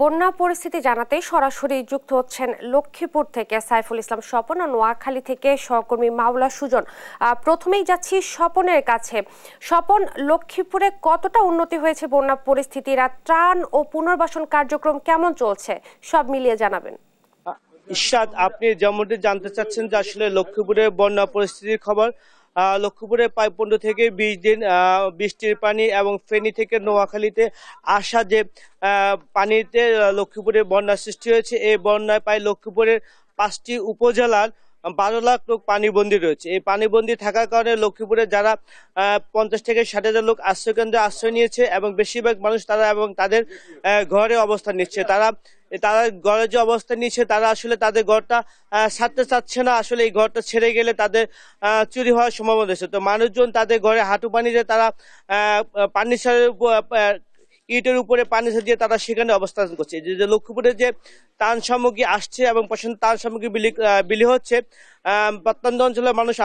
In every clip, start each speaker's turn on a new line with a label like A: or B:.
A: বন্যা পরিস্থিতি জানাতে সরাসরি যুক্ত হচ্ছেন লক্ষ্মীপুর থেকে সাইফুল ইসলাম স্বপন ও নোয়াখালী থেকে সহকর্মী মাওলা সুজন। প্রথমেই যাচ্ছি স্বপনের কাছে। স্বপন, লক্ষ্মীপুরে কতটা উন্নতি হয়েছে বন্যা পরিস্থিতির, আর ত্রাণ ও পুনর্বাসন কার্যক্রম কেমন চলছে, সব মিলিয়ে জানাবেন।
B: ইশরাত, আপনি যেমনটি জানতে চাচ্ছেন যে আসলে লক্ষ্মীপুরের বন্যা পরিস্থিতির খবর। লক্ষ্মীপুরে প্রায় 15 থেকে 20 দিন বৃষ্টির পানি এবং ফেনী থেকে নোয়াখালীতে আসা যে পানিতে লক্ষ্মীপুরে বন্যার সৃষ্টি হয়েছে। এই বন্যায় প্রায় লক্ষ্মীপুরের 5টি উপজেলার 12 লাখ লোক পানিবন্দী রয়েছে। এই পানিবন্দী থাকার কারণে লক্ষ্মীপুরে যারা 50 থেকে 60,000 লোক আশ্রয়কেন্দ্রে আশ্রয় নিয়েছে এবং বেশিরভাগ মানুষ তারা এবং তাদের ঘরে অবস্থান নিচ্ছে। তারা ঘরে যে অবস্থান নিচ্ছে তারা আসলে তাদের ঘরটা ছাড়তে চাচ্ছে না। আসলে এই ঘরটা ছেড়ে গেলে তাদের চুরি হওয়ার সম্ভাবনা রয়েছে। তো মানুষজন তাদের ঘরে হাঁটু পানিতে তারা পানি ইটের উপরে পানি দিয়ে তারা সেখানে অবস্থান করছে। যে লক্ষ্মীপুরে যে ত্রাণ সামগ্রী আসছে এবং প্রশাসন ত্রাণ সামগ্রী বিলি হচ্ছে, প্রত্যন্ত অঞ্চলের মানুষ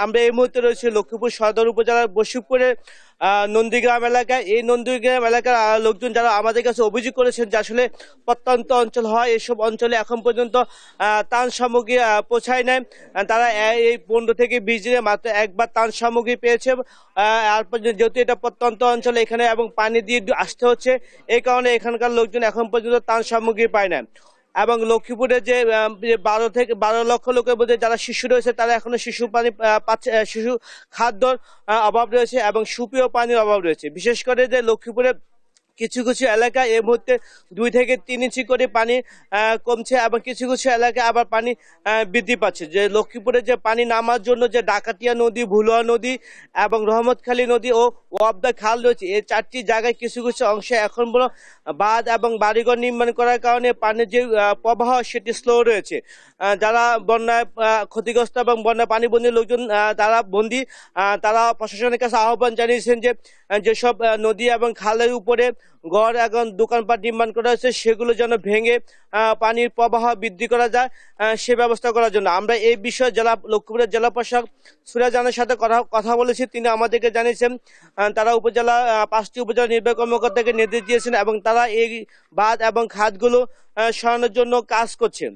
B: আমরা এই মুহূর্তে রয়েছে লক্ষ্মীপুর সদর উপজেলার বশিকপুরের নন্দীগ্রাম এলাকায়। এই নন্দীগ্রাম এলাকার লোকজন যারা আমাদের কাছে অভিযোগ করেছেন যে আসলে প্রত্যন্ত অঞ্চল হয়, এসব অঞ্চলে এখন পর্যন্ত ত্রাণ সামগ্রী পৌঁছায় নাই। তারা এই 15 থেকে 20 দিনে মাত্র একবার ত্রাণ সামগ্রী পেয়েছে। আর যেহেতু এটা প্রত্যন্ত অঞ্চলে এখানে এবং পানি দিয়ে আসতে হচ্ছে, এই কারণে এখানকার লোকজন এখন পর্যন্ত ত্রাণ সামগ্রী পায় না। এবং লক্ষ্মীপুরে যে 12 লক্ষ লোকের মধ্যে যারা শিশু রয়েছে তারা এখনো শিশু পানি পাচ্ছে, শিশু খাদ্যর অভাব রয়েছে এবং সুপেয় পানির অভাব রয়েছে। বিশেষ করে যে লক্ষ্মীপুরে কিছু কিছু এলাকায় এই মুহূর্তে 2 থেকে 3 ইঞ্চি করে পানি কমছে এবং কিছু কিছু এলাকায় আবার পানি বৃদ্ধি পাচ্ছে। যে লক্ষ্মীপুরে যে পানি নামার জন্য যে ডাকাতিয়া নদী, ভুলুয়া নদী এবং রহমতখালী নদী ও ওয়াবদা খাল রয়েছে, এই 4টি জায়গায় কিছু কিছু অংশে এখন বড় বাঁধ এবং বাড়িঘর নির্মাণ করার কারণে পানির যে প্রবাহ সেটি স্লো রয়েছে। যারা বন্যায় ক্ষতিগ্রস্ত এবং বন্যা পানিবন্দী লোকজন তারা বন্দী, তারা প্রশাসনের কাছে আহ্বান জানিয়েছেন যে যেসব নদী এবং খালের উপরে ঘর এবং দোকানপাট নির্মাণ করা হয়েছে সেগুলো যেন ভেঙে পানির প্রবাহ বৃদ্ধি করা যায়, সে ব্যবস্থা করার জন্য। আমরা এই বিষয়ে লক্ষ্মীপুরের জেলা প্রশাসক সুরাজানের সাথে কথা বলেছি। তিনি আমাদেরকে জানিয়েছেন তারা 5টি উপজেলা নির্বাহী কর্মকর্তাকে নির্দেশ দিয়েছেন এবং তারা এই বাঁধ এবং খাতগুলো সরানোর জন্য কাজ করছেন।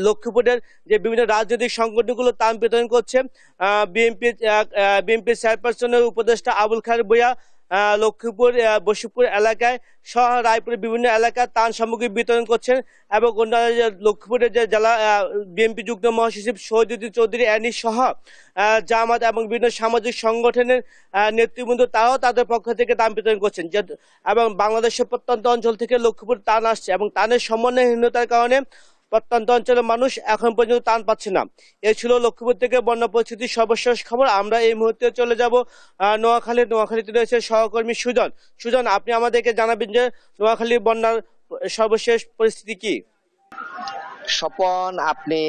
B: লক্ষ্মীপুরের যে বিভিন্ন রাজনৈতিক সংগঠনগুলো ত্রাণ বিতরণ করছে। বিএনপি চেয়ারপারসনের উপদেষ্টা আবুল খায়ের ভূঁইয়া লক্ষ্মীপুর বশিকপুর এলাকায় সহ রায়পুরের বিভিন্ন এলাকায় ত্রাণ সামগ্রী বিতরণ করছেন এবং অন্যান্য লক্ষ্মীপুরের যে জেলা বিএনপি যুগ্ম মহাসচিব শহীদুদ্দিন চৌধুরী অ্যানি সহ জামাত এবং বিভিন্ন সামাজিক সংগঠনের নেতৃবৃন্দ তারাও তাদের পক্ষ থেকে ত্রাণ বিতরণ করছেন। এবং বাংলাদেশের প্রত্যন্ত অঞ্চল থেকে লক্ষ্মীপুর ত্রাণ আসছে এবং ত্রাণের সমন্বয়হীনতার কারণে প্রত্যন্ত অঞ্চলের মানুষ এখন পর্যন্ত ত্রাণ পাচ্ছে না। এ ছিল লক্ষ্মীপুর থেকে বন্যা পরিস্থিতির সর্বশেষ খবর। আমরা এই মুহূর্তে চলে যাব নোয়াখালীতে রয়েছে সহকর্মী সুজন, আপনি আমাদেরকে জানাবেন যে নোয়াখালী বন্যার সর্বশেষ পরিস্থিতি কি?
C: স্বপন, আপনি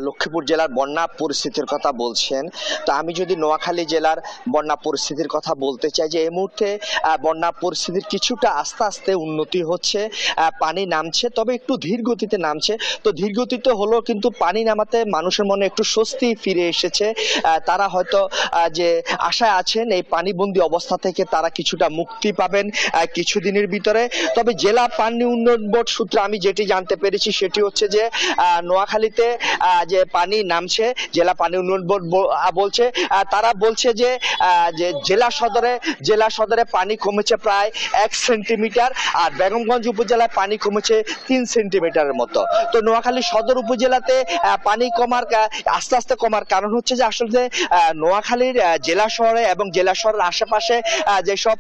C: লক্ষ্মীপুর জেলার বন্যা পরিস্থিতির কথা বলছেন, তো আমি যদি নোয়াখালী জেলার বন্যা পরিস্থিতির কথা বলতে চাই যে এই মুহূর্তে বন্যা পরিস্থিতির কিছুটা আস্তে আস্তে উন্নতি হচ্ছে। পানি নামছে, তবে একটু ধীর গতিতে নামছে। তো ধীর গতিতে হলেও কিন্তু পানি নামাতে মানুষের মনে একটু স্বস্তি ফিরে এসেছে। তারা হয়তো যে আশায় আছেন এই পানিবন্দী অবস্থা থেকে তারা কিছুটা মুক্তি পাবেন কিছুদিনের ভিতরে। তবে জেলা পানি উন্নয়ন বোর্ড সূত্রে আমি যেটি জানতে পেরেছি সেটি হচ্ছে যে নোয়াখালীতে যে পানি নামছে, জেলা পানি উন্নয়ন বোর্ড বলছে, তারা বলছে যে জেলা সদরে পানি কমেছে প্রায় 1 সেন্টিমিটার, আর বেগমগঞ্জ উপজেলায় পানি কমেছে 3 সেন্টিমিটারের মতো। তো নোয়াখালী সদর উপজেলাতে পানি আস্তে আস্তে কমার কারণ হচ্ছে যে আসলে নোয়াখালীর জেলা শহরে এবং জেলা শহরের আশেপাশে যেসব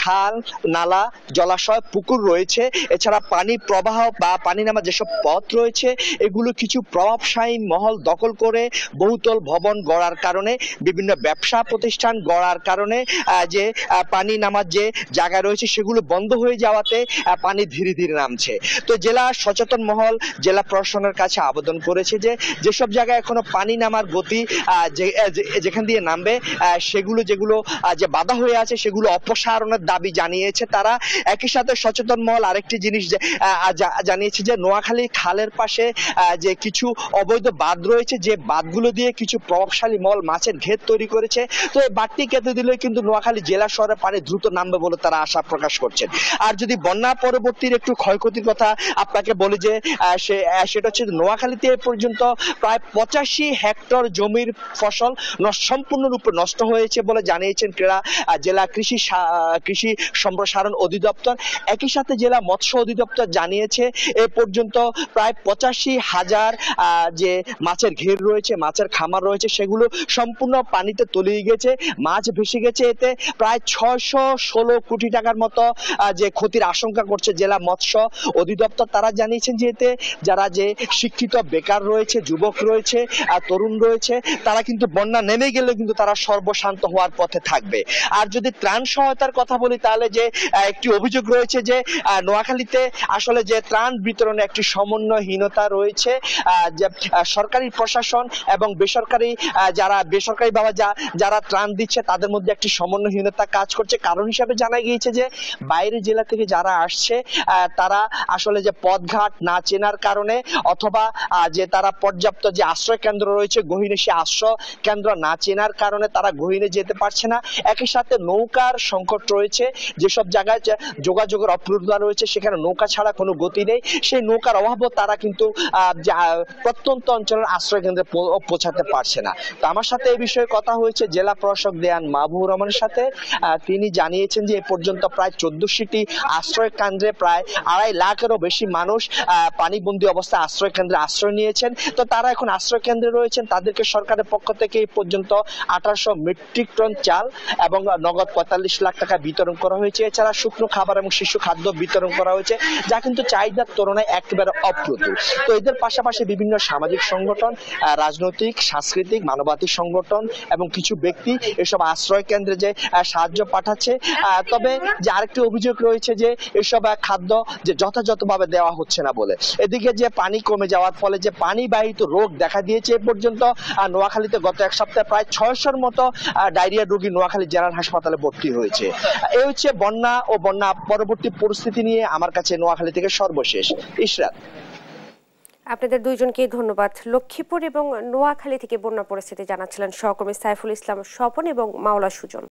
C: খাল, নালা, জলাশয়, পুকুর রয়েছে, এছাড়া পানি প্রবাহ বা পানি নামা যেসব পথ রয়েছে এগুলো কিছু প্রভাবশালী মহল দখল করে বহুতল ভবন গড়ার কারণে, বিভিন্ন ব্যবসা প্রতিষ্ঠান গড়ার কারণে যে পানি নামার যে জায়গা রয়েছে সেগুলো বন্ধ হয়ে যাওয়াতে পানি ধীরে ধীরে নামছে। তো জেলা সচেতন মহল জেলা প্রশাসনের কাছে আবেদন করেছে যে যেসব জায়গায় এখনো পানি নামার গতি যেখান দিয়ে নামবে সেগুলো যেগুলো যে বাধা হয়ে আছে সেগুলো অপসারণের দাবি জানিয়েছে তারা। একই সাথে সচেতন মহল আরেকটি জিনিস জানিয়েছে যে নোয়াখালী খালের পাশে যে কিছু অবৈধ বাঁধ রয়েছে, যে বাঁধগুলো দিয়ে কিছু প্রভাবশালী মল মাছের ঘের তৈরি করেছে। তো এই বাঁধটি কেটে দিলে কিন্তু নোয়াখালী জেলা শহরে পানি দ্রুত নামবে বলে তারা আশা প্রকাশ করছেন। আর যদি বন্যা পরবর্তীর একটু ক্ষয়ক্ষতির কথা আপনাকে বলি যে সেটা হচ্ছে নোয়াখালীতে এ পর্যন্ত প্রায় 85 হেক্টর জমির ফসল সম্পূর্ণরূপে নষ্ট হয়েছে বলে জানিয়েছেন জেলা কৃষি সম্প্রসারণ অধিদপ্তর। একই সাথে জেলা মৎস্য অধিদপ্তর জানিয়েছে এ পর্যন্ত প্রায় 85,000 যে মাছের ঘের রয়েছে, মাছের খামার রয়েছে, সেগুলো সম্পূর্ণ পানিতে তলিয়ে গেছে, মাছ ভেসে গেছে। এতে প্রায় 616 কোটি টাকার মতো যে ক্ষতির আশঙ্কা করছে জেলা মৎস্য অধিদপ্তর। তারা জানিয়েছেন যে এতে যারা যে শিক্ষিত বেকার রয়েছে, যুবক রয়েছে, তরুণ রয়েছে, তারা কিন্তু বন্যা নেমে গেলে কিন্তু তারা সর্বশান্ত হওয়ার পথে থাকবে। আর যদি ত্রাণ সহায়তার কথা বলি তাহলে যে একটি অভিযোগ রয়েছে যে নোয়াখালীতে আসলে যে ত্রাণ বিতরণে একটি সমন্বয়হীনতা রয়েছে। সরকারি প্রশাসন এবং বেসরকারি ভাবে যারা ত্রাণ দিচ্ছে তাদের মধ্যে একটি সমন্বয়হীনতা কাজ করছে। কারণ হিসাবে জানা গিয়েছে যে বাইরের জেলা থেকে যারা আসছে তারা আসলে যে পথঘাট না চেনার কারণে অথবা যে তারা পর্যাপ্ত যে আশ্রয় কেন্দ্র রয়েছে গহীনে, সে আশ্রয় কেন্দ্র না চেনার কারণে তারা গহীনে যেতে পারছে না। একই সাথে নৌকার সংকট রয়েছে, যেসব জায়গায় যোগাযোগের অপ্রতুলতা রয়েছে সেখানে নৌকা ছাড়া কোনো গতি নেই, সেই নৌকার অভাবও তারা কিন্তু প্রত্যন্ত অঞ্চলের আশ্রয় কেন্দ্রে পৌঁছাতে পারছে না। তো আমার সাথে এই বিষয়ে কথা হয়েছে জেলা প্রশাসক দেয়ান মাহবুবুর রহমানের সাথে। তিনি জানিয়েছেন যে এ পর্যন্ত প্রায় 14টি আশ্রয় কেন্দ্রে প্রায় 2.5 লাখেরও বেশি মানুষ পানিবন্দী অবস্থায় আশ্রয় কেন্দ্রে আশ্রয় নিয়েছেন। তো তারা এখন আশ্রয় কেন্দ্রে রয়েছেন, তাদেরকে সরকারের পক্ষ থেকে এই পর্যন্ত 1800 মেট্রিক টন চাল এবং নগদ 45 লাখ টাকা বিতরণ করা হয়েছে। এছাড়া শুকনো খাবার এবং শিশু খাদ্য বিতরণ করা হয়েছে, যা কিন্তু চাহিদার তুলনায় একেবারে অপ্রতুল। তো এদের পাশাপাশি বিভিন্ন সামাজিক সংগঠন, রাজনৈতিক, সাংস্কৃতিক, মানবাধিকার সংগঠন এবং কিছু ব্যক্তি এসব আশ্রয় কেন্দ্রে যে সাহায্য পাঠাচ্ছে। তবে যে আরেকটি অভিযোগ রয়েছে যে এসব খাদ্য যে যথাযথভাবে দেওয়া হচ্ছে না বলে। এদিকে যে পানি কমে যাওয়ার ফলে যে পানিবাহিত রোগ দেখা দিয়েছে, এ পর্যন্ত নোয়াখালীতে গত এক সপ্তাহে প্রায় 600-র মতো ডায়রিয়া রোগী নোয়াখালী জেনারেল হাসপাতালে ভর্তি হয়েছে। এই হচ্ছে বন্যা ও বন্যা পরবর্তী পরিস্থিতি নিয়ে আমার কাছে নোয়াখালী থেকে সর্বশেষ। ইশরাত,
A: আপনাদের দুইজনকে ধন্যবাদ। লক্ষ্মীপুর এবং নোয়াখালী থেকে বন্যা পরিস্থিতি জানাচ্ছিলেন সহকর্মী সাইফুল ইসলাম স্বপন এবং মাওলা সুজন।